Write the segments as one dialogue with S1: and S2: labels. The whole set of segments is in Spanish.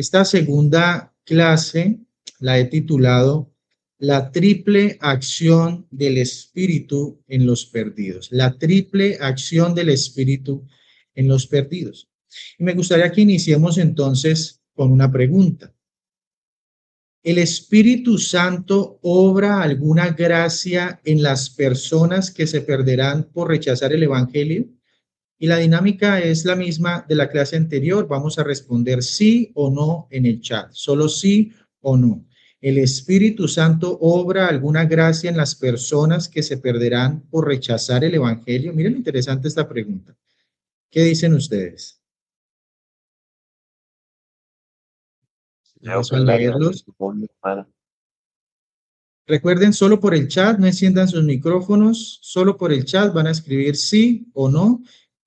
S1: Esta segunda clase la he titulado La triple acción del Espíritu en los perdidos. La triple acción del Espíritu en los perdidos. Y me gustaría que iniciemos entonces con una pregunta. ¿El Espíritu Santo obra alguna gracia en las personas que se perderán por rechazar el Evangelio? Y la dinámica es la misma de la clase anterior. Vamos a responder sí o no en el chat. Solo sí o no. ¿El Espíritu Santo obra alguna gracia en las personas que se perderán por rechazar el Evangelio? Miren, interesante esta pregunta. ¿Qué dicen ustedes? Vamos a leerlos. Recuerden, solo por el chat, no enciendan sus micrófonos, solo por el chat van a escribir sí o no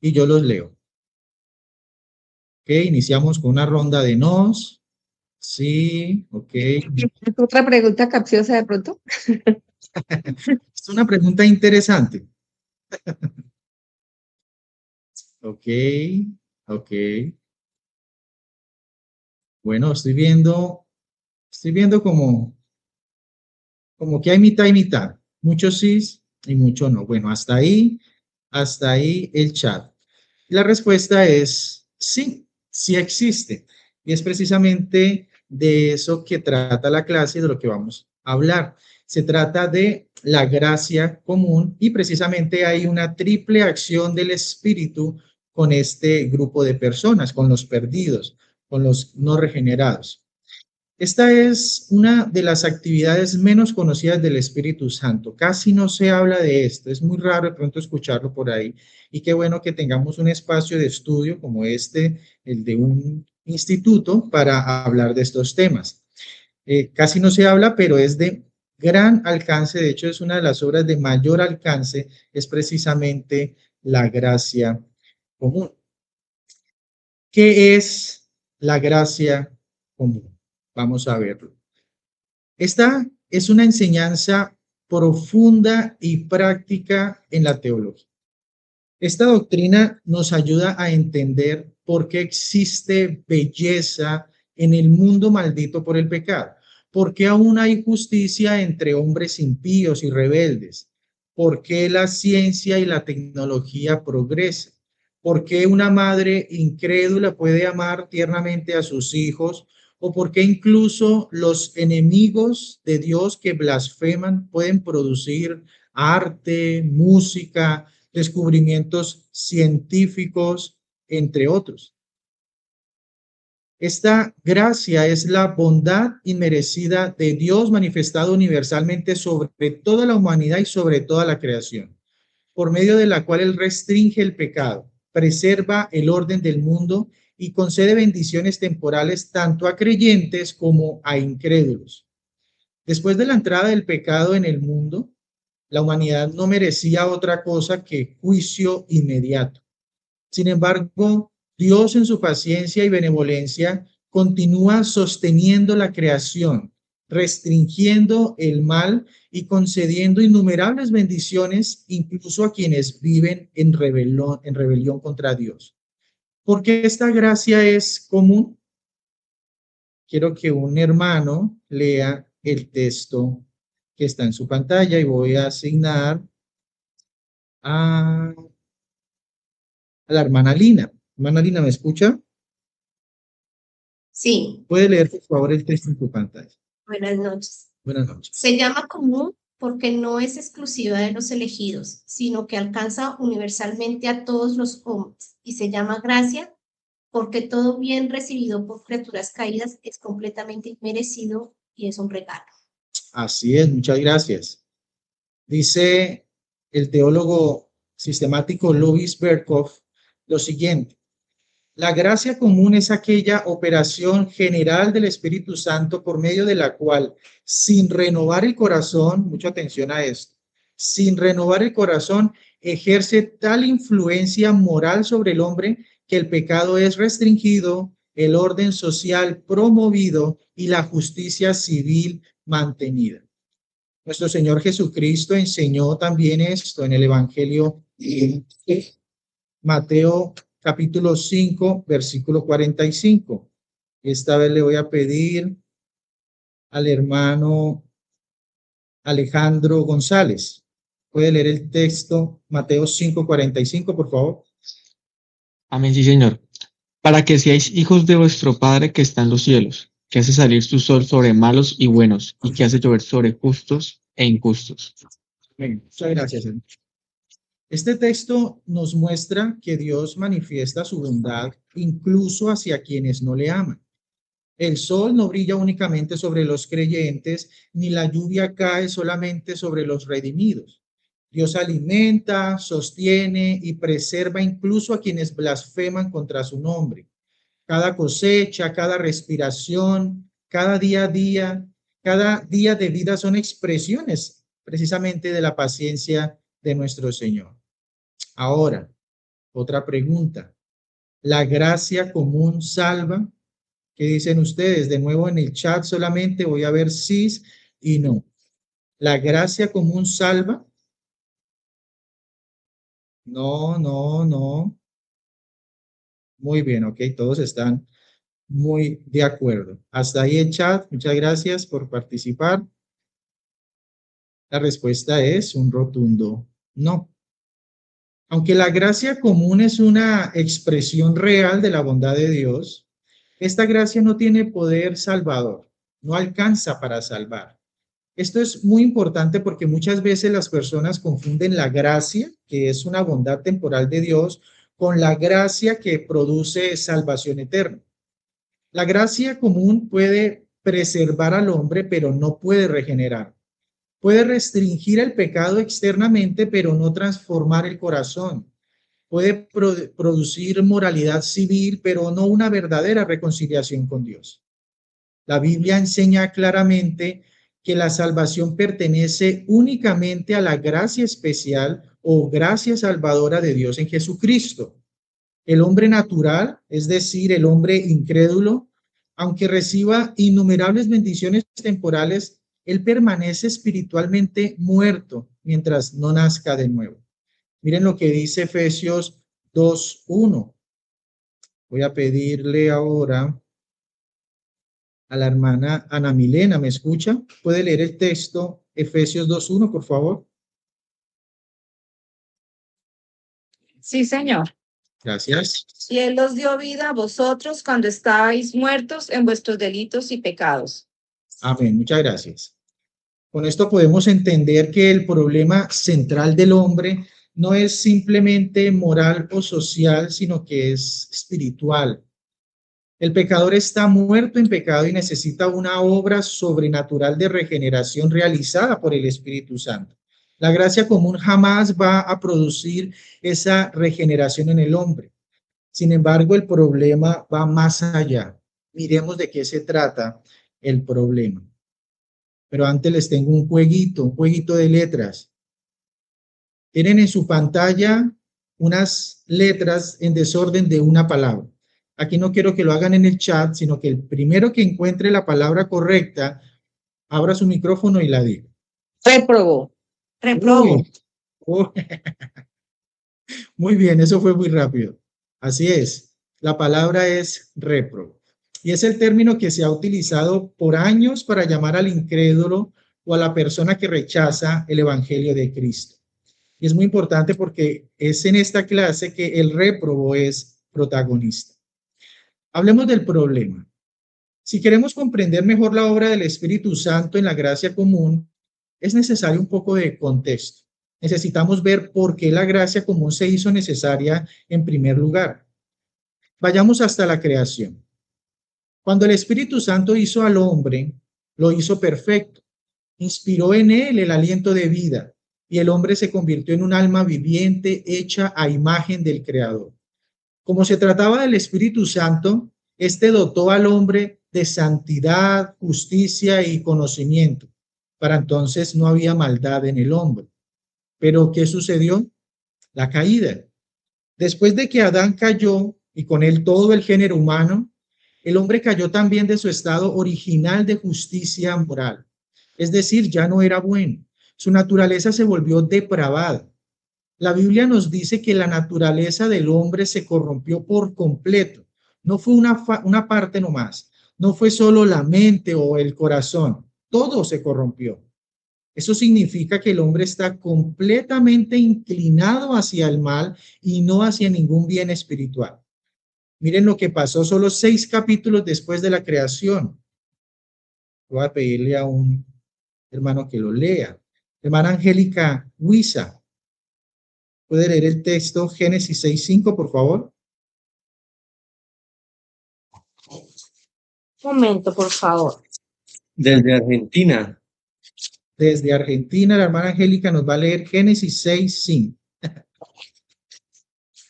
S1: y yo los leo. Ok, iniciamos con una ronda de nos. Sí, ok.
S2: Otra pregunta capciosa de pronto.
S1: Es una pregunta interesante. Ok, ok. Bueno, estoy viendo como que hay mitad y mitad. Muchos sí y muchos no. Bueno, hasta ahí el chat. La respuesta es sí, sí existe. Y es precisamente de eso que trata la clase y de lo que vamos a hablar. Se trata de la gracia común y precisamente hay una triple acción del Espíritu con este grupo de personas, con los perdidos, con los no regenerados. Esta es una de las actividades menos conocidas del Espíritu Santo. Casi no se habla de esto. Es muy raro de pronto escucharlo por ahí. Y qué bueno que tengamos un espacio de estudio como este, el de un instituto, para hablar de estos temas. Casi no se habla, pero es de gran alcance. De hecho, es una de las obras de mayor alcance. Es precisamente la gracia común. ¿Qué es la gracia común? Vamos a verlo. Esta es una enseñanza profunda y práctica en la teología. Esta doctrina nos ayuda a entender por qué existe belleza en el mundo maldito por el pecado, por qué aún hay justicia entre hombres impíos y rebeldes, por qué la ciencia y la tecnología progresan, por qué una madre incrédula puede amar tiernamente a sus hijos, o por qué incluso los enemigos de Dios que blasfeman pueden producir arte, música, descubrimientos científicos, entre otros. Esta gracia es la bondad inmerecida de Dios manifestada universalmente sobre toda la humanidad y sobre toda la creación, por medio de la cual Él restringe el pecado, preserva el orden del mundo y concede bendiciones temporales tanto a creyentes como a incrédulos. Después de la entrada del pecado en el mundo, la humanidad no merecía otra cosa que juicio inmediato. Sin embargo, Dios en su paciencia y benevolencia continúa sosteniendo la creación, restringiendo el mal y concediendo innumerables bendiciones incluso a quienes viven en rebelión contra Dios. ¿Por qué esta gracia es común? Quiero que un hermano lea el texto que está en su pantalla y voy a asignar a la hermana Lina. Hermana Lina, ¿me escucha?
S2: Sí.
S1: ¿Puede leer, por favor, el texto en tu pantalla?
S2: Buenas noches.
S1: Buenas noches.
S2: Se llama común porque no es exclusiva de los elegidos, sino que alcanza universalmente a todos los hombres, y se llama gracia porque todo bien recibido por criaturas caídas es completamente inmerecido y es un regalo.
S1: Así es, muchas gracias. Dice el teólogo sistemático Louis Berkhoff lo siguiente: la gracia común es aquella operación general del Espíritu Santo por medio de la cual, sin renovar el corazón, mucha atención a esto, sin renovar el corazón, ejerce tal influencia moral sobre el hombre que el pecado es restringido, el orden social promovido y la justicia civil mantenida. Nuestro Señor Jesucristo enseñó también esto en el Evangelio de Mateo capítulo 5, versículo 45. Esta vez le voy a pedir al hermano Alejandro González. ¿Puede leer el texto Mateo 5:45, por favor?
S3: Amén, sí, Señor. Para que seáis hijos de vuestro Padre que está en los cielos, que hace salir su sol sobre malos y buenos, y que hace llover sobre justos e injustos.
S1: Bien, muchas gracias, hermano. Este texto nos muestra que Dios manifiesta su bondad incluso hacia quienes no le aman. El sol no brilla únicamente sobre los creyentes, ni la lluvia cae solamente sobre los redimidos. Dios alimenta, sostiene y preserva incluso a quienes blasfeman contra su nombre. Cada cosecha, cada respiración, cada día de vida son expresiones precisamente de la paciencia de nuestro Señor. Ahora, otra pregunta. ¿La gracia común salva? ¿Qué dicen ustedes? De nuevo en el chat solamente voy a ver sí y no. ¿La gracia común salva? No, no, no. Muy bien, ok, todos están muy de acuerdo. Hasta ahí el chat. Muchas gracias por participar. La respuesta es un rotundo no. Aunque la gracia común es una expresión real de la bondad de Dios, esta gracia no tiene poder salvador, no alcanza para salvar. Esto es muy importante porque muchas veces las personas confunden la gracia, que es una bondad temporal de Dios, con la gracia que produce salvación eterna. La gracia común puede preservar al hombre, pero no puede regenerar. Puede restringir el pecado externamente, pero no transformar el corazón. Puede producir moralidad civil, pero no una verdadera reconciliación con Dios. La Biblia enseña claramente que la salvación pertenece únicamente a la gracia especial o gracia salvadora de Dios en Jesucristo. El hombre natural, es decir, el hombre incrédulo, aunque reciba innumerables bendiciones temporales, él permanece espiritualmente muerto mientras no nazca de nuevo. Miren lo que dice Efesios 2:1. Voy a pedirle ahora a la hermana Ana Milena, ¿me escucha? ¿Puede leer el texto Efesios 2:1, por favor?
S4: Sí, Señor.
S1: Gracias.
S4: Y Él os dio vida a vosotros cuando estabais muertos en vuestros delitos y pecados.
S1: Amén, muchas gracias. Con esto podemos entender que el problema central del hombre no es simplemente moral o social, sino que es espiritual. El pecador está muerto en pecado y necesita una obra sobrenatural de regeneración realizada por el Espíritu Santo. La gracia común jamás va a producir esa regeneración en el hombre. Sin embargo, el problema va más allá. Miremos de qué se trata el problema. Pero antes les tengo un jueguito de letras. Tienen en su pantalla unas letras en desorden de una palabra. Aquí no quiero que lo hagan en el chat, sino que el primero que encuentre la palabra correcta, abra su micrófono y la diga.
S4: Réprobo.
S2: Reprobo.
S1: Muy bien, eso fue muy rápido. Así es, la palabra es réprobo. Y es el término que se ha utilizado por años para llamar al incrédulo o a la persona que rechaza el evangelio de Cristo. Y es muy importante porque es en esta clase que el réprobo es protagonista. Hablemos del problema. Si queremos comprender mejor la obra del Espíritu Santo en la gracia común, es necesario un poco de contexto. Necesitamos ver por qué la gracia común se hizo necesaria en primer lugar. Vayamos hasta la creación. Cuando el Espíritu Santo hizo al hombre, lo hizo perfecto. Inspiró en él el aliento de vida y el hombre se convirtió en un alma viviente hecha a imagen del Creador. Como se trataba del Espíritu Santo, este dotó al hombre de santidad, justicia y conocimiento. Para entonces no había maldad en el hombre. Pero ¿qué sucedió? La caída. Después de que Adán cayó y con él todo el género humano, el hombre cayó también de su estado original de justicia moral. Es decir, ya no era bueno. Su naturaleza se volvió depravada. La Biblia nos dice que la naturaleza del hombre se corrompió por completo. No fue una parte nomás. No fue solo la mente o el corazón, todo se corrompió. Eso significa que el hombre está completamente inclinado hacia el mal y no hacia ningún bien espiritual. Miren lo que pasó solo 6 capítulos después de la creación. Voy a pedirle a un hermano que lo lea. Hermana Angélica Huiza, ¿puede leer el texto Génesis 6:5, por favor?
S4: Un momento, por favor.
S5: Desde Argentina.
S1: Desde Argentina, la hermana Angélica nos va a leer Génesis 6:5.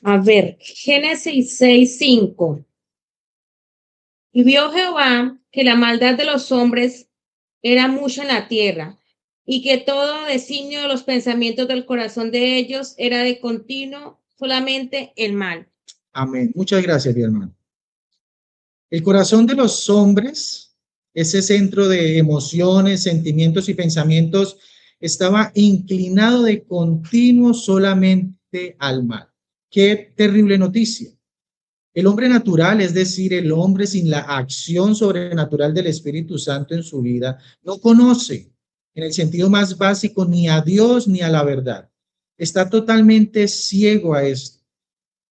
S4: A ver, Génesis 6:5. Y vio Jehová que la maldad de los hombres era mucha en la tierra, y que todo designio de los pensamientos del corazón de ellos era de continuo solamente el mal.
S1: Amén. Muchas gracias, mi hermano. El corazón de los hombres, ese centro de emociones, sentimientos y pensamientos, estaba inclinado de continuo solamente al mal. Qué terrible noticia. El hombre natural, es decir, el hombre sin la acción sobrenatural del Espíritu Santo en su vida, no conoce en el sentido más básico ni a Dios ni a la verdad. Está totalmente ciego a esto.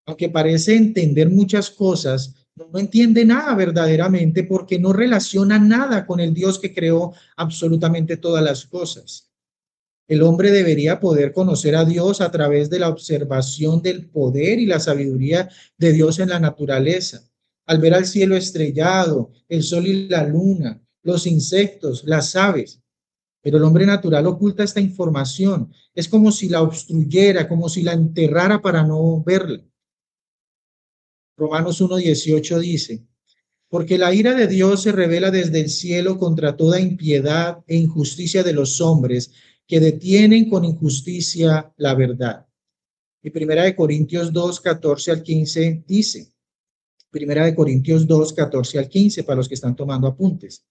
S1: Aunque parece entender muchas cosas, no entiende nada verdaderamente porque no relaciona nada con el Dios que creó absolutamente todas las cosas. El hombre debería poder conocer a Dios a través de la observación del poder y la sabiduría de Dios en la naturaleza. Al ver al cielo estrellado, el sol y la luna, los insectos, las aves. Pero el hombre natural oculta esta información. Es como si la obstruyera, como si la enterrara para no verla. Romanos 1:18 dice: porque la ira de Dios se revela desde el cielo contra toda impiedad e injusticia de los hombres que detienen con injusticia la verdad. Y Primera de Corintios 2:14-15 dice, Primera de Corintios 2:14-15, para los que están tomando apuntes.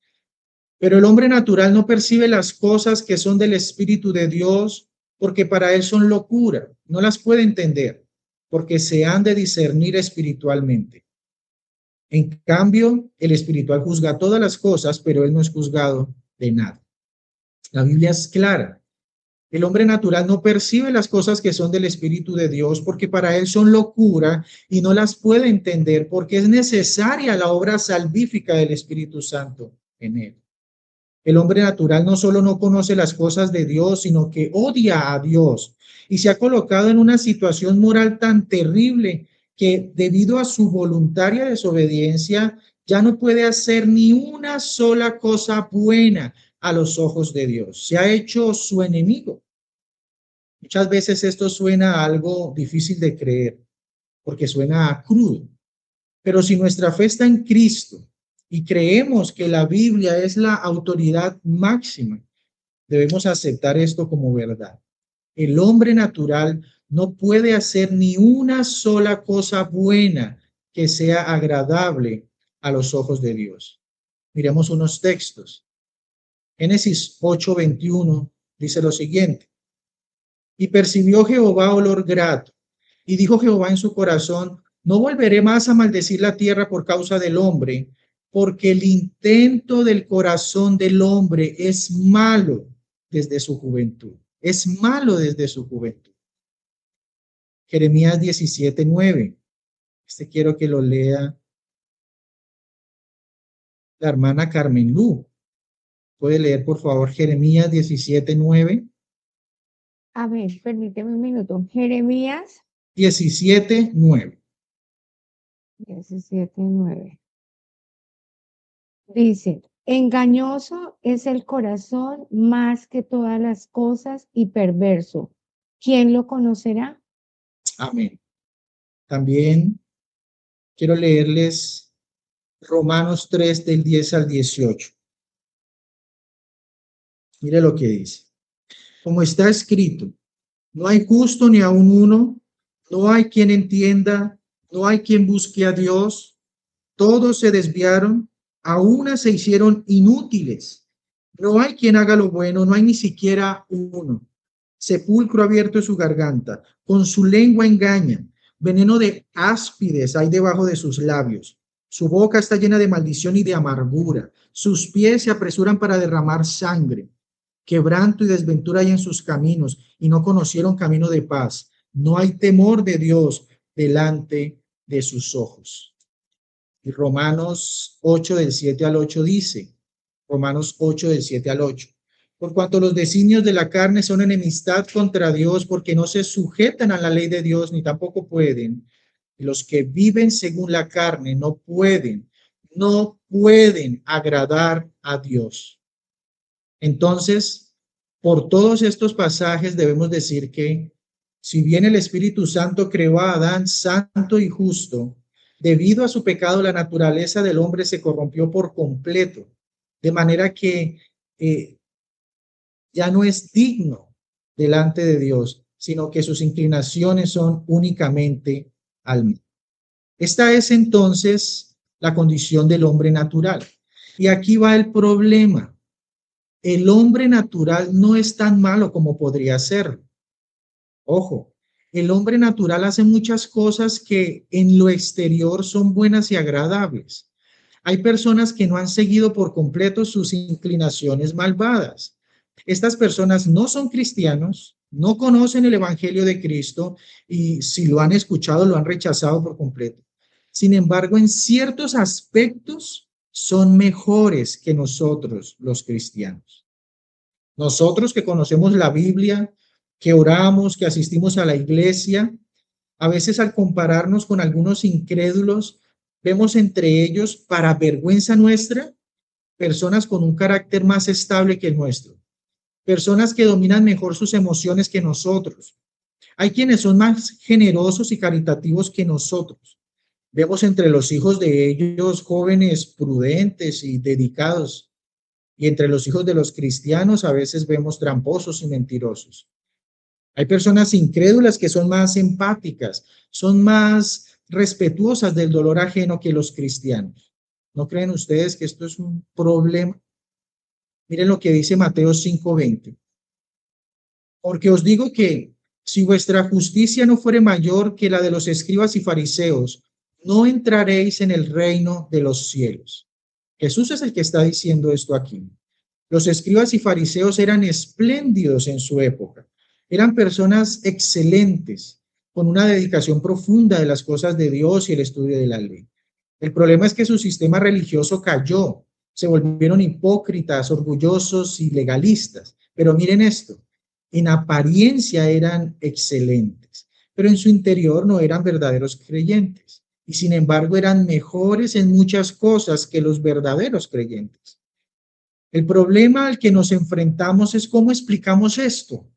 S1: Pero el hombre natural no percibe las cosas que son del Espíritu de Dios, porque para él son locura, no las puede entender, porque se han de discernir espiritualmente. En cambio, el espiritual juzga todas las cosas, pero él no es juzgado de nada. La Biblia es clara. El hombre natural no percibe las cosas que son del Espíritu de Dios porque para él son locura y no las puede entender porque es necesaria la obra salvífica del Espíritu Santo en él. El hombre natural no solo no conoce las cosas de Dios, sino que odia a Dios y se ha colocado en una situación moral tan terrible que debido a su voluntaria desobediencia ya no puede hacer ni una sola cosa buena a los ojos de Dios. Se ha hecho su enemigo. Muchas veces esto suena a algo difícil de creer, porque suena a crudo. Pero si nuestra fe está en Cristo y creemos que la Biblia es la autoridad máxima, debemos aceptar esto como verdad. El hombre natural no puede hacer ni una sola cosa buena que sea agradable a los ojos de Dios. Miremos unos textos. Génesis 8:21 dice lo siguiente: y percibió Jehová olor grato, y dijo Jehová en su corazón: no volveré más a maldecir la tierra por causa del hombre, porque el intento del corazón del hombre es malo desde su juventud. Es malo desde su juventud. Jeremías 17:9. Quiero que lo lea la hermana Carmen Lu. ¿Puede leer, por favor, Jeremías 17:9?
S6: A ver, permíteme un minuto. Jeremías
S1: 17:9.
S6: 17:9. Dice: engañoso es el corazón más que todas las cosas y perverso. ¿Quién lo conocerá?
S1: Amén. También quiero leerles Romanos 3 del 10 al 18. Mire lo que dice. Como está escrito: no hay justo ni aun uno, no hay quien entienda, no hay quien busque a Dios. Todos se desviaron, a una se hicieron inútiles. No hay quien haga lo bueno, no hay ni siquiera uno. Sepulcro abierto es su garganta, con su lengua engañan. Veneno de áspides hay debajo de sus labios. Su boca está llena de maldición y de amargura. Sus pies se apresuran para derramar sangre. Quebranto y desventura hay en sus caminos, y no conocieron camino de paz. No hay temor de Dios delante de sus ojos. Y Romanos 8 del 7 al 8 dice, Romanos 8 del 7 al 8, por cuanto los designios de la carne son enemistad contra Dios, porque no se sujetan a la ley de Dios, ni tampoco pueden. Y los que viven según la carne no pueden agradar a Dios. Entonces, por todos estos pasajes debemos decir que si bien el Espíritu Santo creó a Adán santo y justo, debido a su pecado la naturaleza del hombre se corrompió por completo, de manera que ya no es digno delante de Dios, sino que sus inclinaciones son únicamente al mal. Esta es entonces la condición del hombre natural. Y aquí va el problema. El hombre natural no es tan malo como podría ser. Ojo, el hombre natural hace muchas cosas que en lo exterior son buenas y agradables. Hay personas que no han seguido por completo sus inclinaciones malvadas. Estas personas no son cristianos, no conocen el evangelio de Cristo y si lo han escuchado lo han rechazado por completo. Sin embargo, en ciertos aspectos son mejores que nosotros, los cristianos. Nosotros que conocemos la Biblia, que oramos, que asistimos a la iglesia, a veces al compararnos con algunos incrédulos, vemos entre ellos, para vergüenza nuestra, personas con un carácter más estable que el nuestro, personas que dominan mejor sus emociones que nosotros. Hay quienes son más generosos y caritativos que nosotros. Vemos entre los hijos de ellos jóvenes prudentes y dedicados, y entre los hijos de los cristianos a veces vemos tramposos y mentirosos. Hay personas incrédulas que son más empáticas, son más respetuosas del dolor ajeno que los cristianos. ¿No creen ustedes que esto es un problema? Miren lo que dice Mateo 5:20. Porque os digo que si vuestra justicia no fuere mayor que la de los escribas y fariseos, no entraréis en el reino de los cielos. Jesús es el que está diciendo esto aquí. Los escribas y fariseos eran espléndidos en su época. Eran personas excelentes, con una dedicación profunda de las cosas de Dios y el estudio de la ley. El problema es que su sistema religioso cayó. Se volvieron hipócritas, orgullosos y legalistas. Pero miren esto, en apariencia eran excelentes, pero en su interior no eran verdaderos creyentes. Y sin embargo eran mejores en muchas cosas que los verdaderos creyentes. El problema al que nos enfrentamos es cómo explicamos esto.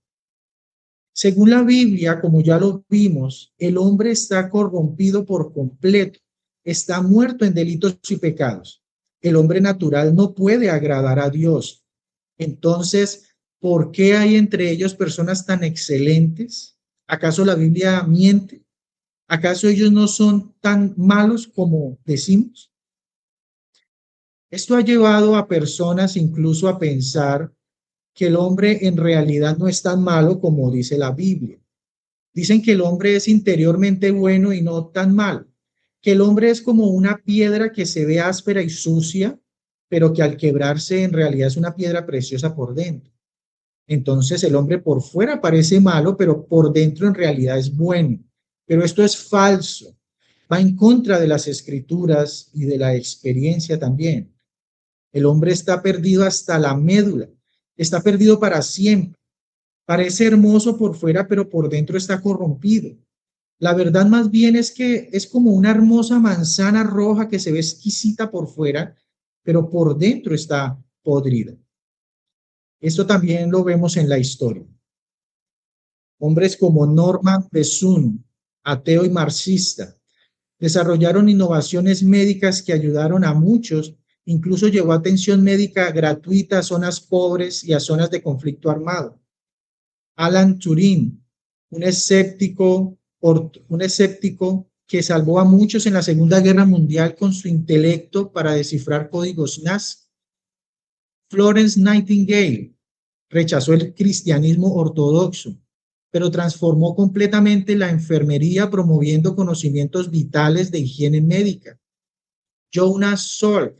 S1: Según la Biblia, como ya lo vimos, el hombre está corrompido por completo, está muerto en delitos y pecados. El hombre natural no puede agradar a Dios. Entonces, ¿por qué hay entre ellos personas tan excelentes? ¿Acaso la Biblia miente? ¿Acaso ellos no son tan malos como decimos? Esto ha llevado a personas incluso a pensar que el hombre en realidad no es tan malo como dice la Biblia. Dicen que el hombre es interiormente bueno y no tan malo, que el hombre es como una piedra que se ve áspera y sucia, pero que al quebrarse en realidad es una piedra preciosa por dentro. Entonces el hombre por fuera parece malo, pero por dentro en realidad es bueno. Pero esto es falso. Va en contra de las escrituras y de la experiencia también. El hombre está perdido hasta la médula. Está perdido para siempre. Parece hermoso por fuera, pero por dentro está corrompido. La verdad más bien es que es como una hermosa manzana roja que se ve exquisita por fuera, pero por dentro está podrida. Esto también lo vemos en la historia. Hombres como Norman Bessune, ateo y marxista, desarrollaron innovaciones médicas que ayudaron a muchos, incluso llevó atención médica gratuita a zonas pobres y a zonas de conflicto armado. Alan Turing, un escéptico que salvó a muchos en la Segunda Guerra Mundial con su intelecto para descifrar códigos nazi. Florence Nightingale rechazó el cristianismo ortodoxo, pero transformó completamente la enfermería promoviendo conocimientos vitales de higiene médica. Jonas Salk,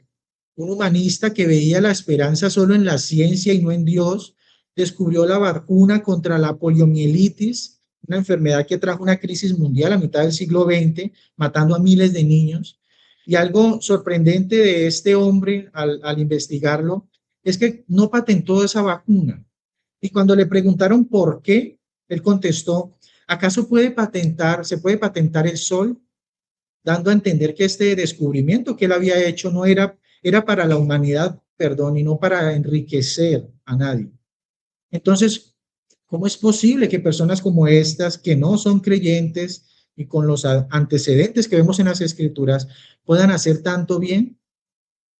S1: un humanista que veía la esperanza solo en la ciencia y no en Dios, descubrió la vacuna contra la poliomielitis, una enfermedad que trajo una crisis mundial a mitad del siglo XX, matando a miles de niños. Y algo sorprendente de este hombre al investigarlo es que no patentó esa vacuna. Y cuando le preguntaron por qué, él contestó, ¿acaso se puede patentar el sol? Dando a entender que este descubrimiento que él había hecho no era para la humanidad, perdón, y no para enriquecer a nadie. Entonces, ¿cómo es posible que personas como estas, que no son creyentes y con los antecedentes que vemos en las escrituras, puedan hacer tanto bien?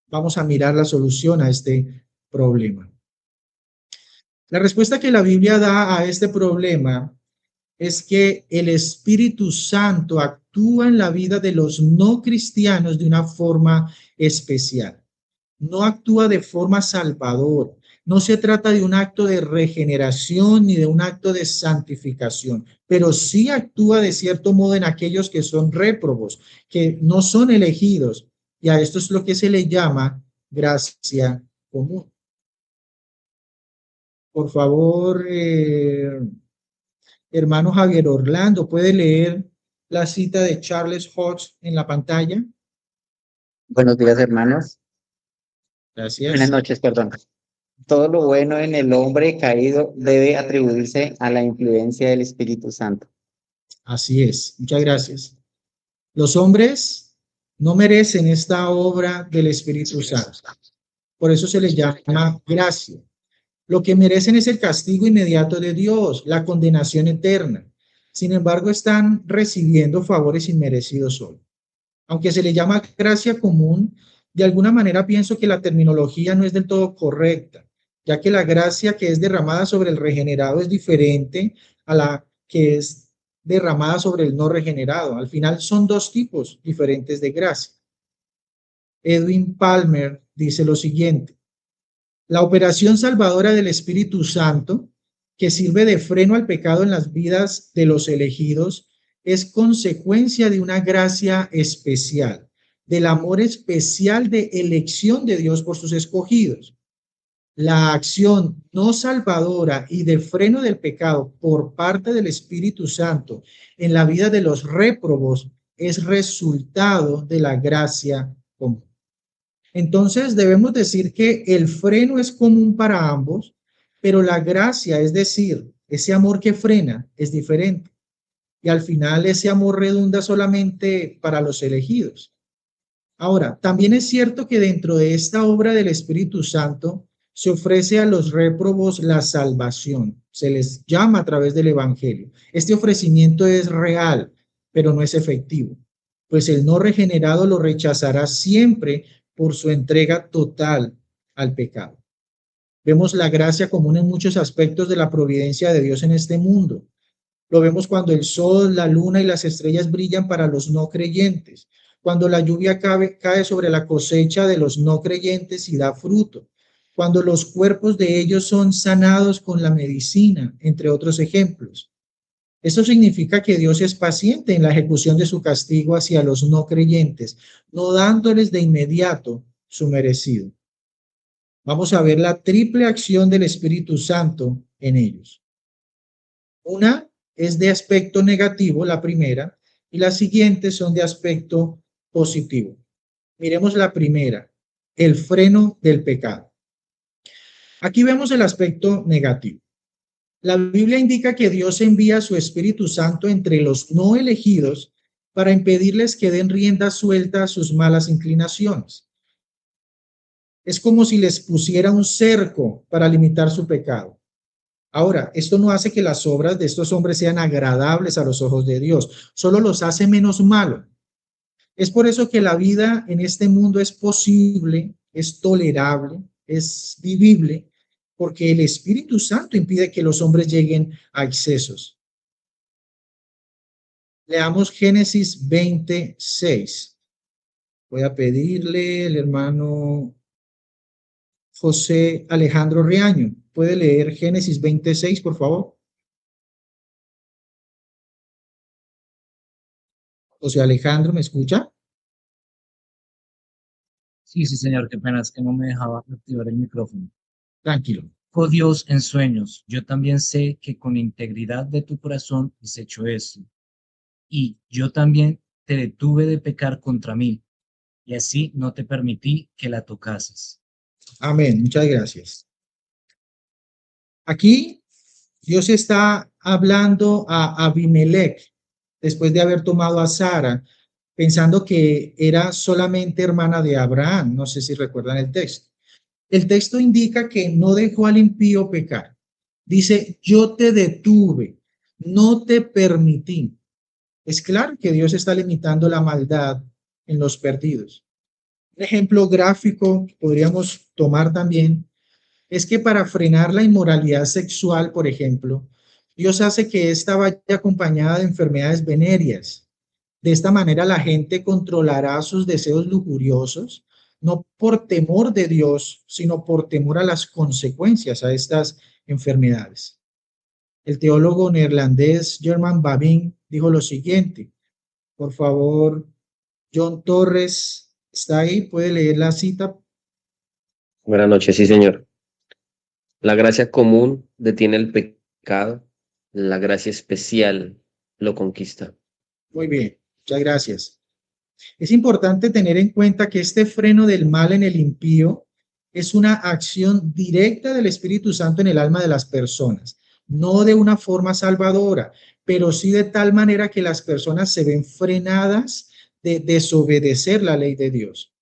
S1: Vamos a mirar la solución a este problema. La respuesta que la Biblia da a este problema es que el Espíritu Santo actúa en la vida de los no cristianos de una forma especial. No actúa de forma salvadora. No se trata de un acto de regeneración ni de un acto de santificación, pero sí actúa de cierto modo en aquellos que son réprobos, que no son elegidos. Y a esto es lo que se le llama gracia común. Por favor, hermano Javier Orlando, ¿puede leer la cita de Charles Hodge en la pantalla?
S7: Buenos días, hermanos.
S1: Gracias.
S7: Buenas noches, perdón. Todo lo bueno en el hombre caído debe atribuirse a la influencia del Espíritu Santo.
S1: Así es. Muchas gracias. Los hombres no merecen esta obra del Espíritu Santo. Por eso se les llama gracia. Lo que merecen es el castigo inmediato de Dios, la condenación eterna. Sin embargo, están recibiendo favores inmerecidos hoy. Aunque se le llama gracia común, de alguna manera pienso que la terminología no es del todo correcta, ya que la gracia que es derramada sobre el regenerado es diferente a la que es derramada sobre el no regenerado. Al final son dos tipos diferentes de gracia. Edwin Palmer dice lo siguiente: la operación salvadora del Espíritu Santo, que sirve de freno al pecado en las vidas de los elegidos, es consecuencia de una gracia especial, del amor especial de elección de Dios por sus escogidos. La acción no salvadora y de freno del pecado por parte del Espíritu Santo en la vida de los réprobos es resultado de la gracia común. Entonces debemos decir que el freno es común para ambos, pero la gracia, es decir, ese amor que frena, es diferente. Y al final ese amor redunda solamente para los elegidos. Ahora, también es cierto que dentro de esta obra del Espíritu Santo se ofrece a los réprobos la salvación. Se les llama a través del Evangelio. Este ofrecimiento es real, pero no es efectivo, pues el no regenerado lo rechazará siempre por su entrega total al pecado. Vemos la gracia común en muchos aspectos de la providencia de Dios en este mundo. Lo vemos cuando el sol, la luna y las estrellas brillan para los no creyentes, cuando la lluvia cae sobre la cosecha de los no creyentes y da fruto, cuando los cuerpos de ellos son sanados con la medicina, entre otros ejemplos. Esto significa que Dios es paciente en la ejecución de su castigo hacia los no creyentes, no dándoles de inmediato su merecido. Vamos a ver la triple acción del Espíritu Santo en ellos. Una es de aspecto negativo, la primera, y las siguientes son de aspecto positivo. Miremos la primera, el freno del pecado. Aquí vemos el aspecto negativo. La Biblia indica que Dios envía su Espíritu Santo entre los no elegidos para impedirles que den rienda suelta a sus malas inclinaciones. Es como si les pusiera un cerco para limitar su pecado. Ahora, esto no hace que las obras de estos hombres sean agradables a los ojos de Dios, solo los hace menos malos. Es por eso que la vida en este mundo es posible, es tolerable, es vivible, porque el Espíritu Santo impide que los hombres lleguen a excesos. Leamos Génesis 26. Voy a pedirle al hermano José Alejandro Riaño. ¿Puede leer Génesis 26, por favor? José Alejandro, ¿me escucha?
S8: Sí, sí, señor, qué pena, es que no me dejaba activar el micrófono.
S1: Tranquilo.
S8: Oh Dios, en sueños, yo también sé que con integridad de tu corazón has hecho esto. Y yo también te detuve de pecar contra mí, y así no te permití que la tocases.
S1: Amén. Muchas gracias. Aquí Dios está hablando a Abimelech después de haber tomado a Sara, pensando que era solamente hermana de Abraham. No sé si recuerdan el texto. El texto indica que no dejó al impío pecar. Dice, yo te detuve, no te permití. Es claro que Dios está limitando la maldad en los perdidos. Un ejemplo gráfico que podríamos tomar también es que para frenar la inmoralidad sexual, por ejemplo, Dios hace que ésta vaya acompañada de enfermedades venéreas. De esta manera la gente controlará sus deseos lujuriosos, no por temor de Dios, sino por temor a las consecuencias a estas enfermedades. El teólogo neerlandés German Babin dijo lo siguiente, por favor, John Torres, ¿está ahí? ¿Puede leer la cita?
S5: Buenas noches, sí, señor. La gracia común detiene el pecado, la gracia especial lo conquista.
S1: Muy bien, muchas gracias. Es importante tener en cuenta que este freno del mal en el impío es una acción directa del Espíritu Santo en el alma de las personas, no de una forma salvadora, pero sí de tal manera que las personas se ven frenadas de desobedecer la ley de Dios.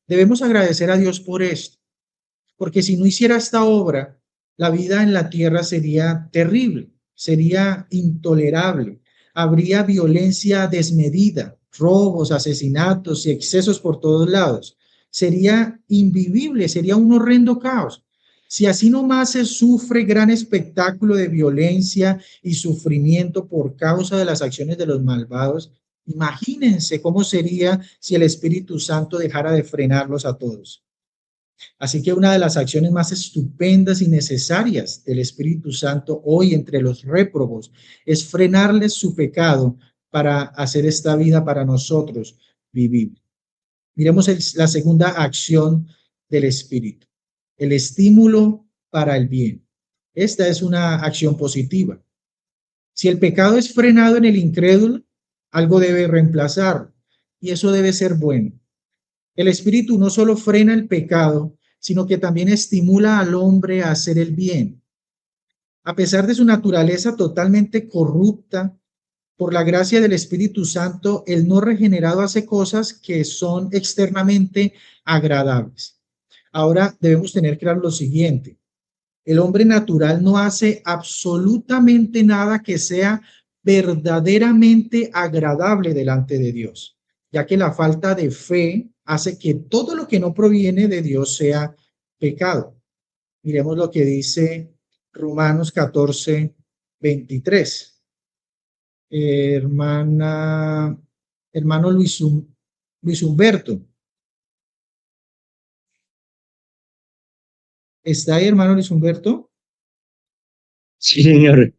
S1: Debemos agradecer a Dios por esto, porque si no hiciera esta obra, la vida en la tierra sería terrible, sería intolerable, habría violencia desmedida, robos, asesinatos y excesos por todos lados. Sería invivible, sería un horrendo caos. Si así nomás se sufre gran espectáculo de violencia y sufrimiento por causa de las acciones de los malvados, imagínense cómo sería si el Espíritu Santo dejara de frenarlos a todos. Así que una de las acciones más estupendas y necesarias del Espíritu Santo hoy entre los réprobos es frenarles su pecado para hacer esta vida para nosotros vivible. Miremos la segunda acción del Espíritu, el estímulo para el bien. Esta es una acción positiva. Si el pecado es frenado en el incrédulo, algo debe reemplazarlo y eso debe ser bueno. El Espíritu no solo frena el pecado, sino que también estimula al hombre a hacer el bien. A pesar de su naturaleza totalmente corrupta, por la gracia del Espíritu Santo, el no regenerado hace cosas que son externamente agradables. Ahora debemos tener claro lo siguiente. El hombre natural no hace absolutamente nada que sea verdaderamente agradable delante de Dios, ya que la falta de fe hace que todo lo que no proviene de Dios sea pecado. Miremos lo que dice Romanos 14:23. Hermano Luis Humberto. ¿Está ahí, hermano Luis Humberto?
S9: Sí, señor.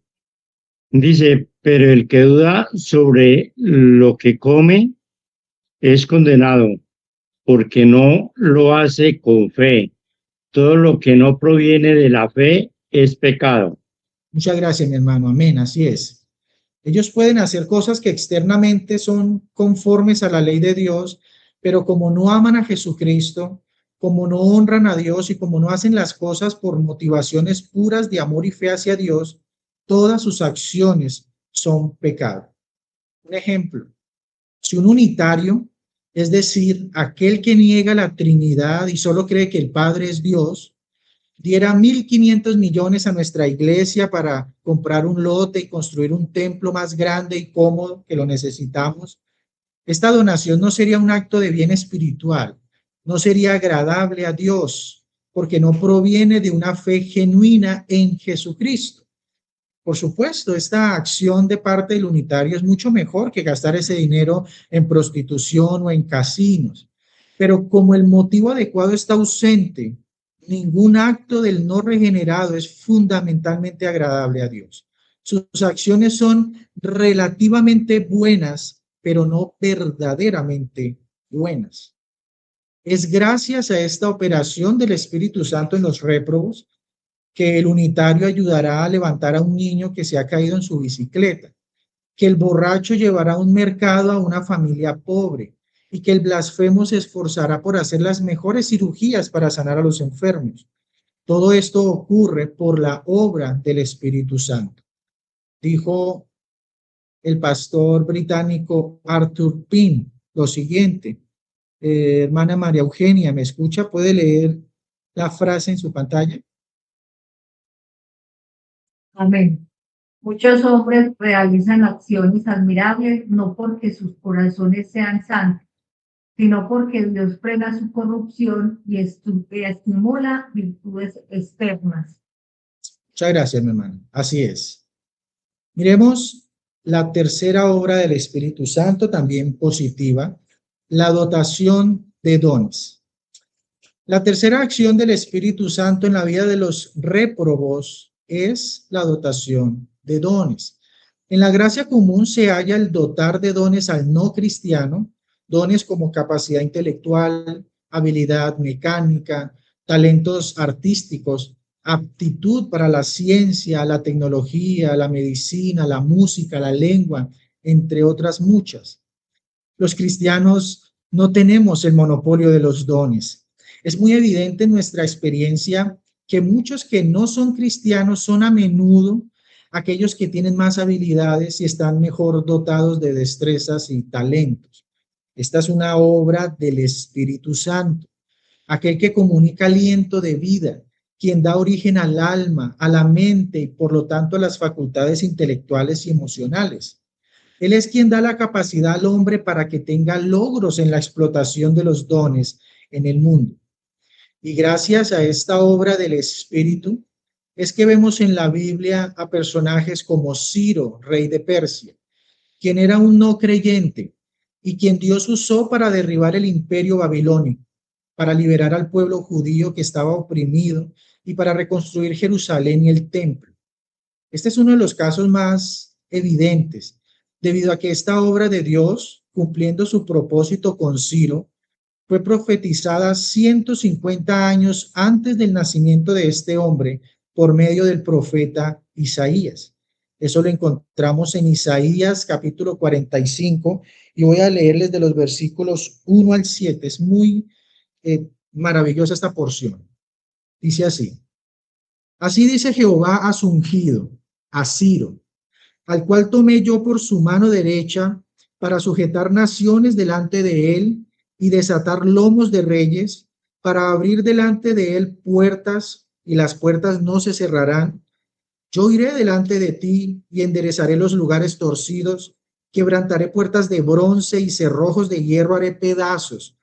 S9: Dice, pero el que duda sobre lo que come es condenado, porque no lo hace con fe. Todo lo que no proviene de la fe es pecado.
S1: Muchas gracias, mi hermano. Amén, así es. Ellos pueden hacer cosas que externamente son conformes a la ley de Dios, pero como no aman a Jesucristo, como no honran a Dios y como no hacen las cosas por motivaciones puras de amor y fe hacia Dios, todas sus acciones son pecado. Un ejemplo, si un unitario, es decir, aquel que niega la Trinidad y solo cree que el Padre es Dios, diera 1.500 millones a nuestra iglesia para comprar un lote y construir un templo más grande y cómodo que lo necesitamos, esta donación no sería un acto de bien espiritual, no sería agradable a Dios, porque no proviene de una fe genuina en Jesucristo. Por supuesto, esta acción de parte del unitario es mucho mejor que gastar ese dinero en prostitución o en casinos. Pero como el motivo adecuado está ausente, ningún acto del no regenerado es fundamentalmente agradable a Dios. Sus acciones son relativamente buenas, pero no verdaderamente buenas. Es gracias a esta operación del Espíritu Santo en los réprobos que el unitario ayudará a levantar a un niño que se ha caído en su bicicleta, que el borracho llevará un mercado a una familia pobre y que el blasfemo se esforzará por hacer las mejores cirugías para sanar a los enfermos. Todo esto ocurre por la obra del Espíritu Santo. Dijo el pastor británico Arthur Pym lo siguiente. Hermana María Eugenia, ¿me escucha? ¿Puede leer la frase en su pantalla?
S10: Amén. Muchos hombres realizan acciones admirables no porque sus corazones sean santos, sino porque Dios frena su corrupción y estimula virtudes externas.
S1: Muchas gracias, mi hermano. Así es. Miremos la tercera obra del Espíritu Santo, también positiva, la dotación de dones. La tercera acción del Espíritu Santo en la vida de los réprobos es la dotación de dones. En la gracia común se halla el dotar de dones al no cristiano, dones como capacidad intelectual, habilidad mecánica, talentos artísticos, aptitud para la ciencia, la tecnología, la medicina, la música, la lengua, entre otras muchas. Los cristianos no tenemos el monopolio de los dones. Es muy evidente en nuestra experiencia que muchos que no son cristianos son a menudo aquellos que tienen más habilidades y están mejor dotados de destrezas y talentos. Esta es una obra del Espíritu Santo, aquel que comunica aliento de vida, quien da origen al alma, a la mente y por lo tanto a las facultades intelectuales y emocionales. Él es quien da la capacidad al hombre para que tenga logros en la explotación de los dones en el mundo. Y gracias a esta obra del Espíritu es que vemos en la Biblia a personajes como Ciro, rey de Persia, quien era un no creyente y quien Dios usó para derribar el imperio babilónico, para liberar al pueblo judío que estaba oprimido y para reconstruir Jerusalén y el templo. Este es uno de los casos más evidentes, debido a que esta obra de Dios, cumpliendo su propósito con Ciro, fue profetizada 150 años antes del nacimiento de este hombre por medio del profeta Isaías. Eso lo encontramos en Isaías capítulo 45 y voy a leerles de los versículos 1 al 7. Es muy maravillosa esta porción. Dice así: Así dice Jehová a su ungido, a Ciro, al cual tomé yo por su mano derecha para sujetar naciones delante de él y desatar lomos de reyes, para abrir delante de él puertas y las puertas no se cerrarán. Yo iré delante de ti y enderezaré los lugares torcidos, quebrantaré puertas de bronce y cerrojos de hierro haré pedazos,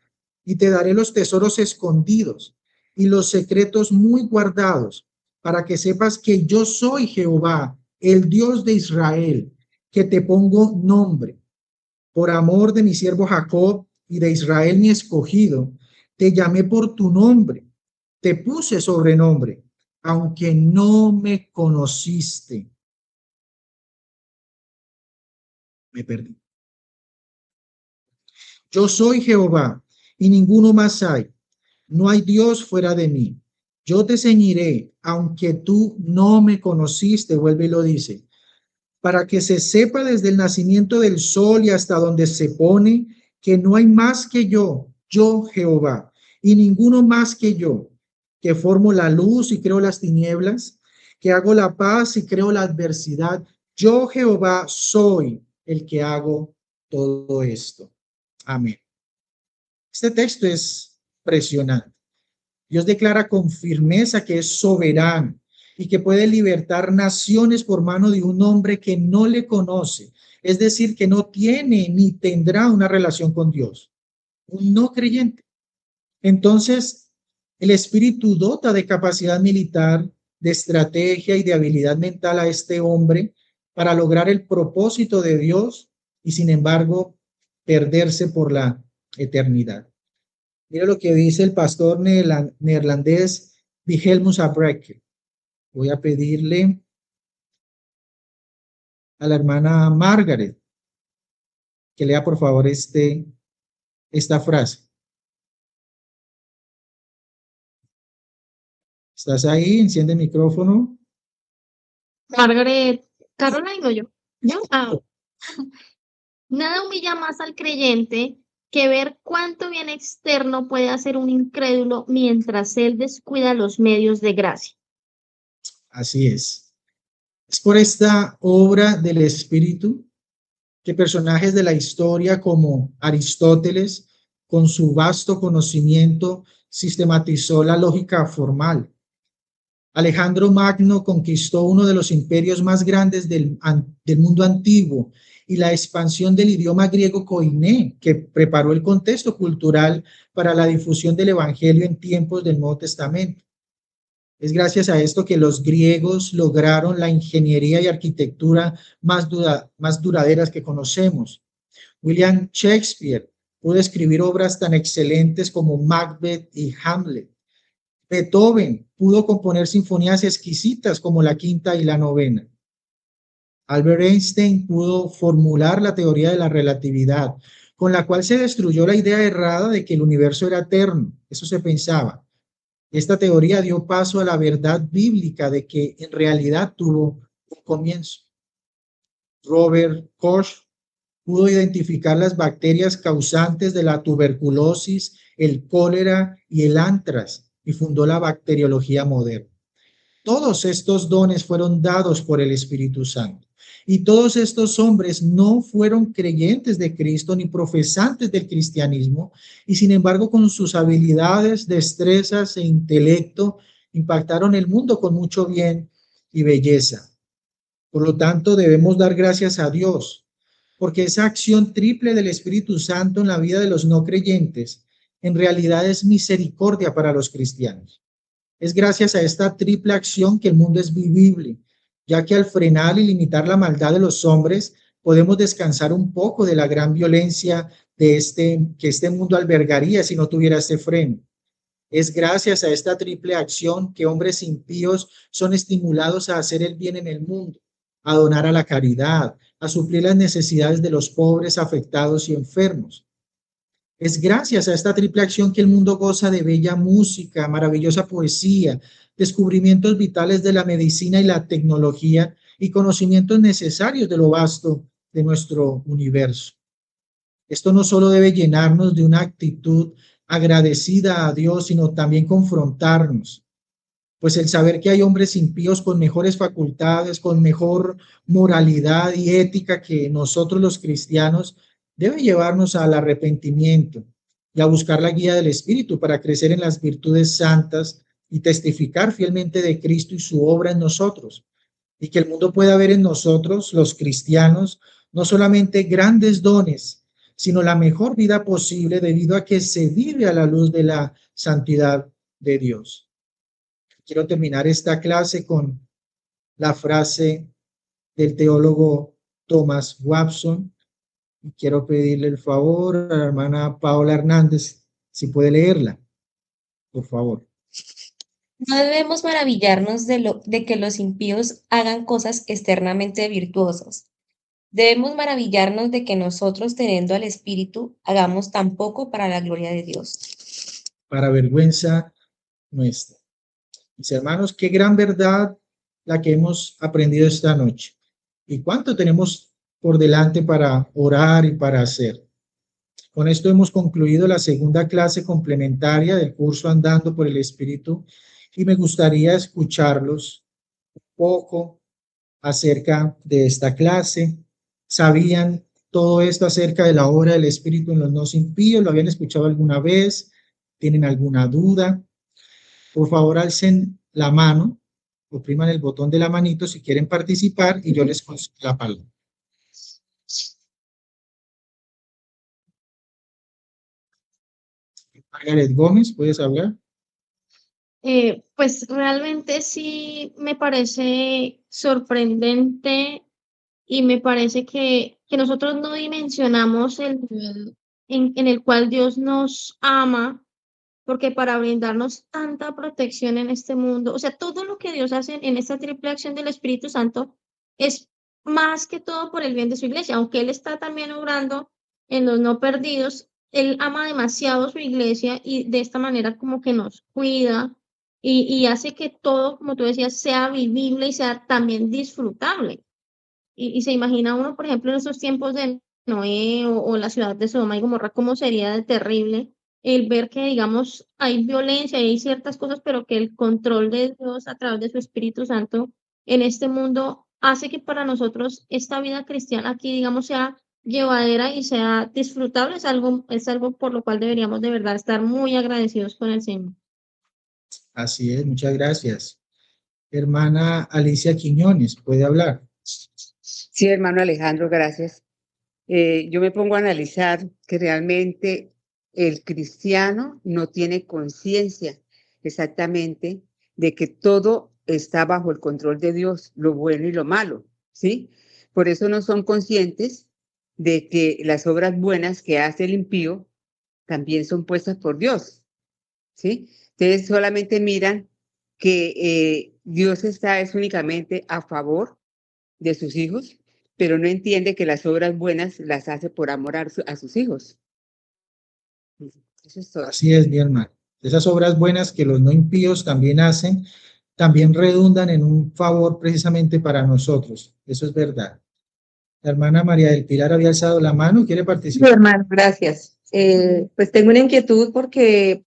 S1: y te daré los tesoros escondidos y los secretos muy guardados, para que sepas que yo soy Jehová, el Dios de Israel, que te pongo nombre. Por amor de mi siervo Jacob y de Israel mi escogido, te llamé por tu nombre, te puse sobrenombre, aunque no me conociste. Me perdí. Yo soy Jehová y ninguno más hay. No hay Dios fuera de mí. Yo te ceñiré, aunque tú no me conociste, vuelve y lo dice, para que se sepa desde el nacimiento del sol y hasta donde se pone, que no hay más que yo Jehová, y ninguno más que yo, que formo la luz y creo las tinieblas, que hago la paz y creo la adversidad. Yo Jehová soy el que hago todo esto. Amén. Este texto es impresionante. Dios declara con firmeza que es soberano y que puede libertar naciones por mano de un hombre que no le conoce, es decir, que no tiene ni tendrá una relación con Dios, un no creyente. Entonces, el Espíritu dota de capacidad militar, de estrategia y de habilidad mental a este hombre para lograr el propósito de Dios y, sin embargo, perderse por la eternidad. Mira lo que dice el pastor neerlandés Wilhelmus Abrekke. Voy a pedirle a la hermana Margaret que lea por favor esta frase. ¿Estás ahí? Enciende el micrófono.
S11: Margaret, Caroline o yo. ¿Yo? Nada humilla más al creyente que ver cuánto bien externo puede hacer un incrédulo mientras él descuida los medios de gracia.
S1: Así es. Es por esta obra del Espíritu que personajes de la historia como Aristóteles, con su vasto conocimiento, sistematizó la lógica formal. Alejandro Magno conquistó uno de los imperios más grandes del mundo antiguo y la expansión del idioma griego koiné, que preparó el contexto cultural para la difusión del evangelio en tiempos del Nuevo Testamento. Es gracias a esto que los griegos lograron la ingeniería y arquitectura más duraderas que conocemos. William Shakespeare pudo escribir obras tan excelentes como Macbeth y Hamlet. Beethoven pudo componer sinfonías exquisitas como la quinta y la novena. Albert Einstein pudo formular la teoría de la relatividad, con la cual se destruyó la idea errada de que el universo era eterno. Eso se pensaba. Esta teoría dio paso a la verdad bíblica de que en realidad tuvo un comienzo. Robert Koch pudo identificar las bacterias causantes de la tuberculosis, el cólera y el antrax y fundó la bacteriología moderna. Todos estos dones fueron dados por el Espíritu Santo. Y todos estos hombres no fueron creyentes de Cristo ni profesantes del cristianismo, y sin embargo con sus habilidades, destrezas e intelecto impactaron el mundo con mucho bien y belleza. Por lo tanto, debemos dar gracias a Dios, porque esa acción triple del Espíritu Santo en la vida de los no creyentes en realidad es misericordia para los cristianos. Es gracias a esta triple acción que el mundo es vivible, ya que al frenar y limitar la maldad de los hombres, podemos descansar un poco de la gran violencia que este mundo albergaría si no tuviera este freno. Es gracias a esta triple acción que hombres impíos son estimulados a hacer el bien en el mundo, a donar a la caridad, a suplir las necesidades de los pobres, afectados y enfermos. Es gracias a esta triple acción que el mundo goza de bella música, maravillosa poesía, descubrimientos vitales de la medicina y la tecnología y conocimientos necesarios de lo vasto de nuestro universo. Esto no solo debe llenarnos de una actitud agradecida a Dios, sino también confrontarnos, pues el saber que hay hombres impíos con mejores facultades, con mejor moralidad y ética que nosotros los cristianos, debe llevarnos al arrepentimiento y a buscar la guía del Espíritu para crecer en las virtudes santas y testificar fielmente de Cristo y su obra en nosotros, y que el mundo pueda ver en nosotros, los cristianos, no solamente grandes dones, sino la mejor vida posible debido a que se vive a la luz de la santidad de Dios. Quiero terminar esta clase con la frase del teólogo Thomas Watson. Y quiero pedirle el favor a la hermana Paola Hernández, si puede leerla, por favor.
S12: No debemos maravillarnos de que los impíos hagan cosas externamente virtuosas. Debemos maravillarnos de que nosotros, teniendo al Espíritu, hagamos tan poco para la gloria de Dios.
S1: Para vergüenza nuestra. Mis hermanos, qué gran verdad la que hemos aprendido esta noche. ¿Y cuánto tenemos por delante para orar y para hacer? Con esto hemos concluido la segunda clase complementaria del curso Andando por el Espíritu y me gustaría escucharlos un poco acerca de esta clase. ¿Sabían todo esto acerca de la obra del Espíritu en los no impíos? ¿Lo habían escuchado alguna vez? ¿Tienen alguna duda? Por favor, alcen la mano, opriman el botón de la manito si quieren participar y yo les concedo la palabra. Margaret Gómez, ¿puedes hablar?
S11: Pues realmente sí me parece sorprendente y me parece que nosotros no dimensionamos el nivel en el cual Dios nos ama, porque para brindarnos tanta protección en este mundo, o sea, todo lo que Dios hace en esta triple acción del Espíritu Santo es más que todo por el bien de su iglesia, aunque Él está también obrando en los no perdidos. Él ama demasiado su iglesia y de esta manera como que nos cuida, y hace que todo, como tú decías, sea vivible y sea también disfrutable. Y se imagina uno, por ejemplo, en esos tiempos de Noé o la ciudad de Sodoma y Gomorra, cómo sería de terrible el ver que, digamos, hay violencia y hay ciertas cosas, pero que el control de Dios a través de su Espíritu Santo en este mundo hace que para nosotros esta vida cristiana aquí, digamos, sea llevadera y sea disfrutable. Es algo por lo cual deberíamos de verdad estar muy agradecidos con el Señor.
S1: Así es, muchas gracias. Hermana Alicia Quiñones, ¿puede hablar?
S13: Sí, hermano Alejandro, gracias. Yo me pongo a analizar que realmente el cristiano no tiene conciencia exactamente de que todo está bajo el control de Dios, lo bueno y lo malo, ¿sí? Por eso no son conscientes de que las obras buenas que hace el impío también son puestas por Dios, ¿sí? Ustedes solamente miran que Dios es únicamente a favor de sus hijos, pero no entiende que las obras buenas las hace por amor a sus hijos. Eso es todo.
S1: Así es, mi hermano. Esas obras buenas que los no impíos también hacen, también redundan en un favor precisamente para nosotros. Eso es verdad. La hermana María del Pilar había alzado la mano, ¿quiere
S14: Sí,
S1: participar?
S14: hermano, gracias. Pues tengo una inquietud porque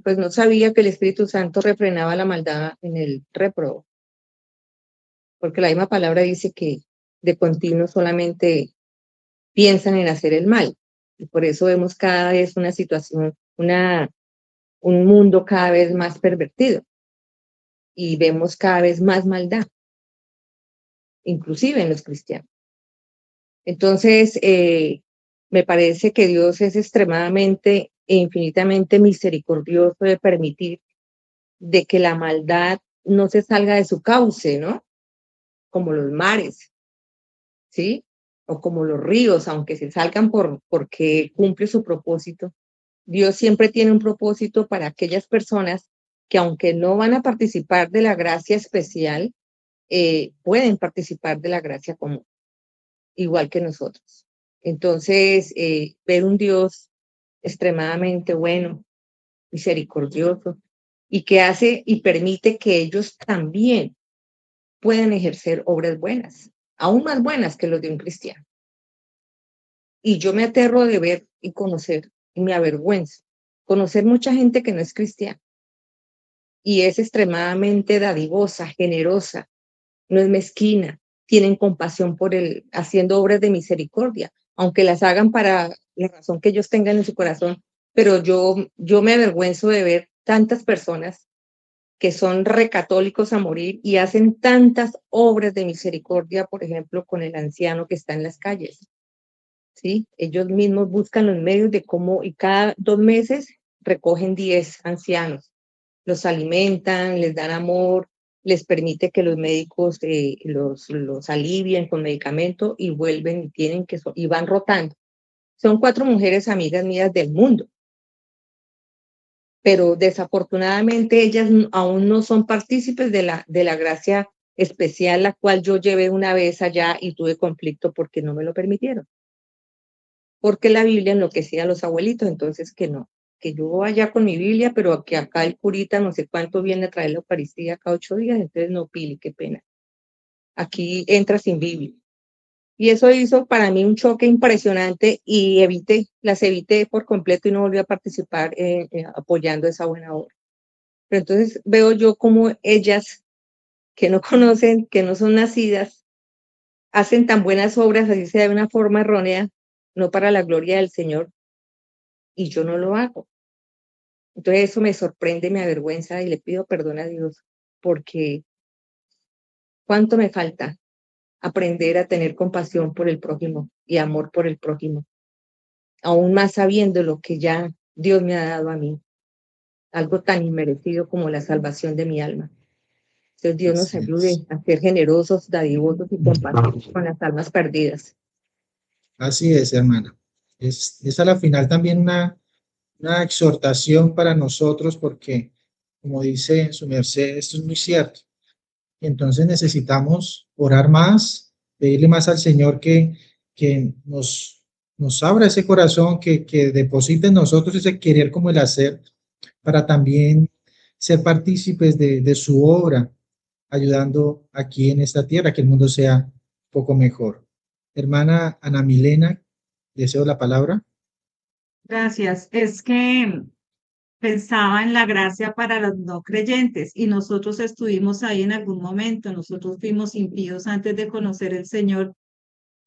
S14: pues no sabía que el Espíritu Santo refrenaba la maldad en el réprobo, porque la misma palabra dice que de continuo solamente piensan en hacer el mal. Y por eso vemos cada vez una situación, un mundo cada vez más pervertido y vemos cada vez más maldad, inclusive en los cristianos. Entonces, me parece que Dios es extremadamente e infinitamente misericordioso de permitir de que la maldad no se salga de su cauce, ¿no? Como los mares, ¿sí? O como los ríos, aunque se salgan porque cumple su propósito. Dios siempre tiene un propósito para aquellas personas que aunque no van a participar de la gracia especial, pueden participar de la gracia común, igual que nosotros. Entonces, ver un Dios extremadamente bueno, misericordioso, y que hace y permite que ellos también puedan ejercer obras buenas, aún más buenas que los de un cristiano. Y yo me aterro de ver y conocer, y me avergüenzo, conocer mucha gente que no es cristiana, y es extremadamente dadivosa, generosa, no es mezquina, tienen compasión por haciendo obras de misericordia, aunque las hagan para la razón que ellos tengan en su corazón, pero yo me avergüenzo de ver tantas personas que son recatólicos a morir y hacen tantas obras de misericordia, por ejemplo, con el anciano que está en las calles, ¿sí? Ellos mismos buscan los medios de cómo, y cada 2 meses recogen 10 ancianos, los alimentan, les dan amor, les permite que los médicos los alivien con medicamento y vuelven y y van rotando. Son 4 mujeres amigas mías del mundo, pero desafortunadamente ellas aún no son partícipes de la gracia especial, la cual yo llevé una vez allá y tuve conflicto porque no me lo permitieron. Porque la Biblia enloquecía a los abuelitos, entonces que no, que yo vaya con mi Biblia, pero que acá el curita no sé cuánto viene a traer la Eucaristía cada 8 días, entonces no, Pili, qué pena. Aquí entra sin Biblia. Y eso hizo para mí un choque impresionante y las evité por completo y no volví a participar apoyando esa buena obra. Pero entonces veo yo como ellas que no conocen, que no son nacidas, hacen tan buenas obras, así sea de una forma errónea, no para la gloria del Señor, y yo no lo hago. Entonces eso me sorprende, me avergüenza y le pido perdón a Dios, porque cuánto me falta aprender a tener compasión por el prójimo y amor por el prójimo, aún más sabiendo lo que ya Dios me ha dado a mí, algo tan inmerecido como la salvación de mi alma. Entonces Dios nos ayude a ser generosos, dadivosos y compasivos con las almas perdidas.
S1: Así es, hermana. Es a la final también una exhortación para nosotros porque, como dice su merced, esto es muy cierto. Entonces necesitamos orar más, pedirle más al Señor que nos abra ese corazón, que deposite en nosotros ese querer como el hacer, para también ser partícipes de su obra, ayudando aquí en esta tierra, que el mundo sea un poco mejor. Hermana Ana Milena, deseo la palabra.
S10: Gracias. Es que pensaba en la gracia para los no creyentes y nosotros estuvimos ahí en algún momento, nosotros fuimos impíos antes de conocer el Señor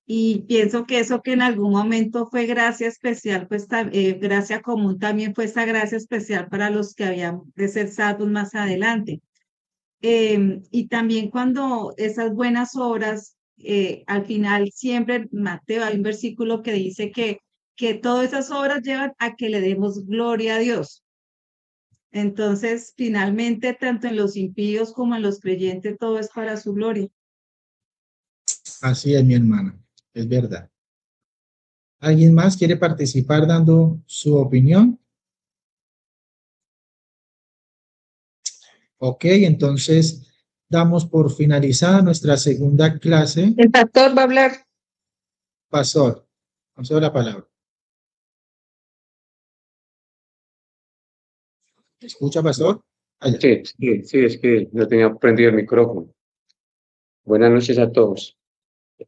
S10: y pienso que eso que en algún momento fue gracia especial, pues gracia común también fue esa gracia especial para los que habían de ser salvos más adelante. Y también cuando esas buenas obras, al final siempre, Mateo, hay un versículo que dice que todas esas obras llevan a que le demos gloria a Dios. Entonces, finalmente, tanto en los impíos como en los creyentes, todo es para su gloria.
S1: Así es, mi hermana, es verdad. ¿Alguien más quiere participar dando su opinión? Ok, entonces damos por finalizada nuestra segunda clase.
S14: El pastor va a hablar.
S1: Pastor, concedo la palabra. ¿Escucha, pastor? Allá.
S15: Sí, es que no tenía prendido el micrófono. Buenas noches a todos.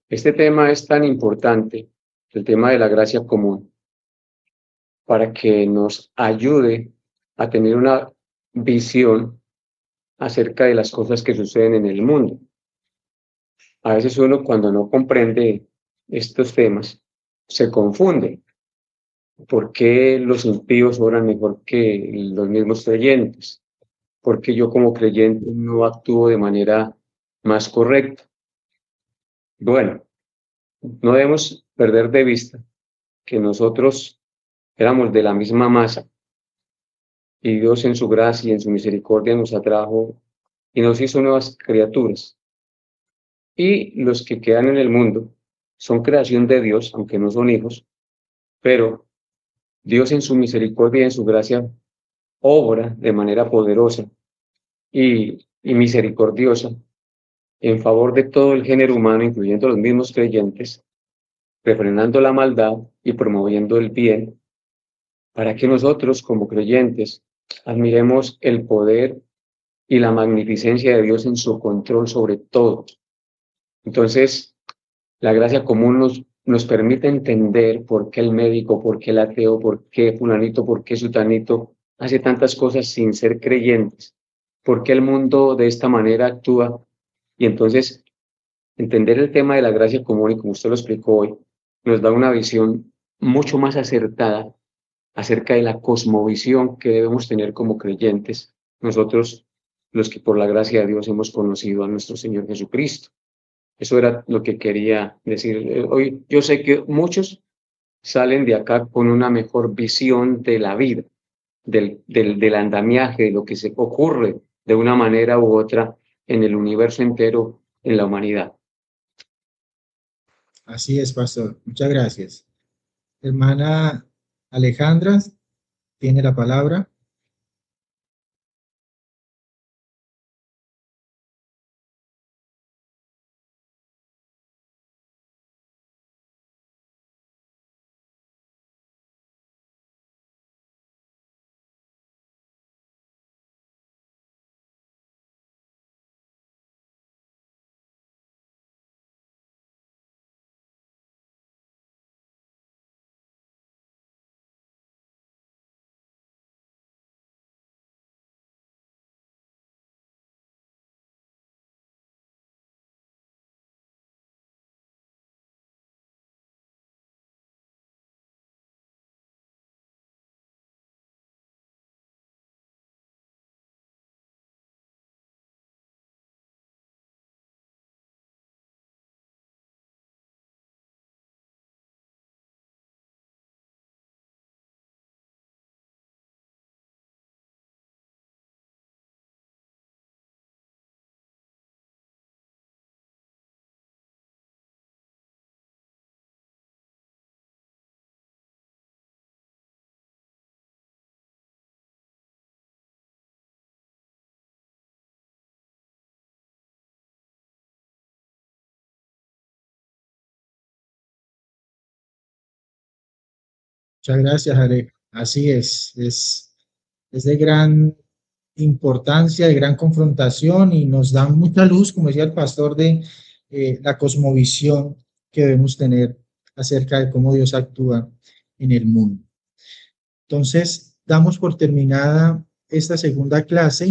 S15: Este tema es tan importante, el tema de la gracia común, para que nos ayude a tener una visión acerca de las cosas que suceden en el mundo. A veces uno, cuando no comprende estos temas, se confunde. ¿Por qué los impíos oran mejor que los mismos creyentes? ¿Por qué yo como creyente no actúo de manera más correcta? Bueno, no debemos perder de vista que nosotros éramos de la misma masa y Dios en su gracia y en su misericordia nos atrajo y nos hizo nuevas criaturas. Y los que quedan en el mundo son creación de Dios, aunque no son hijos, pero Dios en su misericordia y en su gracia obra de manera poderosa y misericordiosa en favor de todo el género humano, incluyendo los mismos creyentes, refrenando la maldad y promoviendo el bien, para que nosotros como creyentes admiremos el poder y la magnificencia de Dios en su control sobre todo. Entonces, la gracia común nos permite entender por qué el médico, por qué el ateo, por qué fulanito, por qué sutanito hace tantas cosas sin ser creyentes, por qué el mundo de esta manera actúa. Y entonces, entender el tema de la gracia común, y como usted lo explicó hoy, nos da una visión mucho más acertada acerca de la cosmovisión que debemos tener como creyentes, nosotros los que por la gracia de Dios hemos conocido a nuestro Señor Jesucristo. Eso era lo que quería decir. Hoy yo sé que muchos salen de acá con una mejor visión de la vida, del andamiaje, de lo que se ocurre de una manera u otra en el universo entero, en la humanidad.
S1: Así es, pastor. Muchas gracias. Hermana Alejandra, tiene la palabra. Muchas gracias, Ale. Así es de gran importancia, de gran confrontación y nos da mucha luz, como decía el pastor, de la cosmovisión que debemos tener acerca de cómo Dios actúa en el mundo. Entonces, damos por terminada esta segunda clase.